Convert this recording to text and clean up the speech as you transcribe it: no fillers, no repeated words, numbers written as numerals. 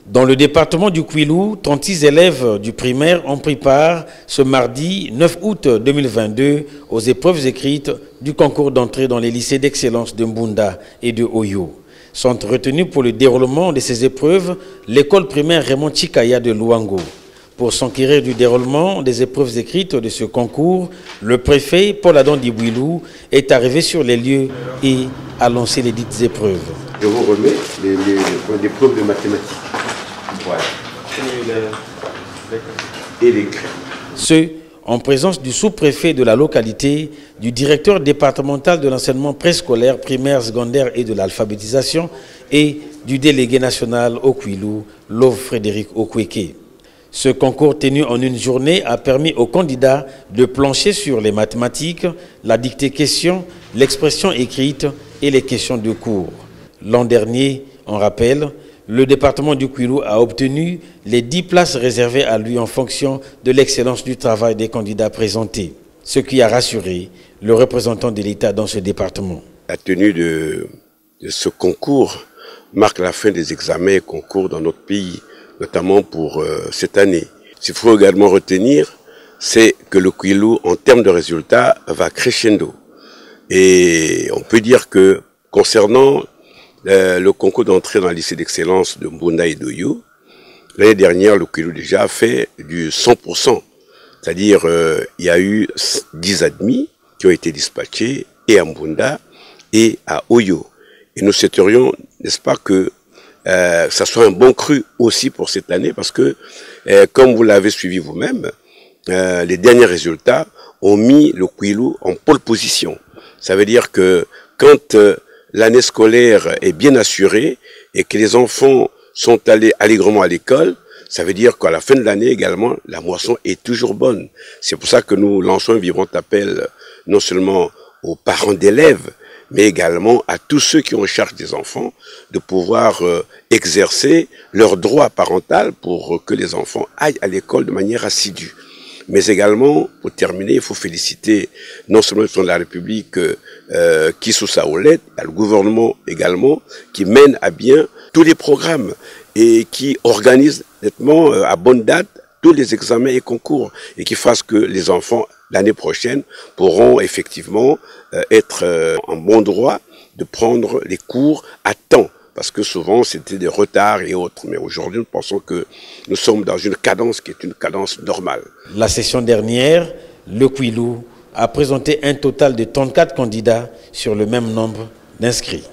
Dans le département du Kwilu, 36 élèves du primaire ont pris part ce mardi 9 août 2022 aux épreuves écrites du concours d'entrée dans les lycées d'excellence de Mbunda et de Oyo. Sont retenus pour le déroulement de ces épreuves l'école primaire Raymond Chikaya de Luango. Pour s'enquérir du déroulement des épreuves écrites de ce concours, le préfet Paul Adon Dibouilou est arrivé sur les lieux et a lancé les dites épreuves. Je vous remets les preuves de mathématiques. Voilà. Et l'écrit. Ce, en présence du sous-préfet de la localité, du directeur départemental de l'enseignement préscolaire, primaire, secondaire et de l'alphabétisation et du délégué national au Kwilu, Love Frédéric Okweke. Ce concours tenu en une journée a permis aux candidats de plancher sur les mathématiques, la dictée question, l'expression écrite et les questions de cours. L'an dernier, on rappelle, le département du Kwilu a obtenu les 10 places réservées à lui en fonction de l'excellence du travail des candidats présentés, ce qui a rassuré le représentant de l'État dans ce département. La tenue de ce concours marque la fin des examens et concours dans notre pays, notamment pour cette année. Ce qu'il faut également retenir, c'est que le Kwilu, en termes de résultats, va crescendo. Et on peut dire que concernant le concours d'entrée dans le lycée d'excellence de Mbunda et d'Oyo, l'année dernière, le Kwilu déjà a fait du 100%. C'est-à-dire, il y a eu 10 admis qui ont été dispatchés et à Mbunda et à Oyo. Et nous souhaiterions, n'est-ce pas, que ça soit un bon cru aussi pour cette année, parce que, comme vous l'avez suivi vous-même, les derniers résultats ont mis le Kwilu en pole position. Ça veut dire que quand l'année scolaire est bien assurée et que les enfants sont allés allègrement à l'école, ça veut dire qu'à la fin de l'année également, la moisson est toujours bonne. C'est pour ça que nous lançons un vibrant appel non seulement aux parents d'élèves, mais également à tous ceux qui ont en charge des enfants, de pouvoir exercer leur droit parental pour que les enfants aillent à l'école de manière assidue. Mais également, pour terminer, il faut féliciter non seulement le président de la République qui sous sa houlette, le gouvernement également, qui mène à bien tous les programmes et qui organise nettement à bonne date tous les examens et concours et qui fasse que les enfants l'année prochaine pourront effectivement être en bon droit de prendre les cours à temps. Parce que souvent, c'était des retards et autres. Mais aujourd'hui, nous pensons que nous sommes dans une cadence qui est une cadence normale. La session dernière, le Kwilu a présenté un total de 34 candidats sur le même nombre d'inscrits.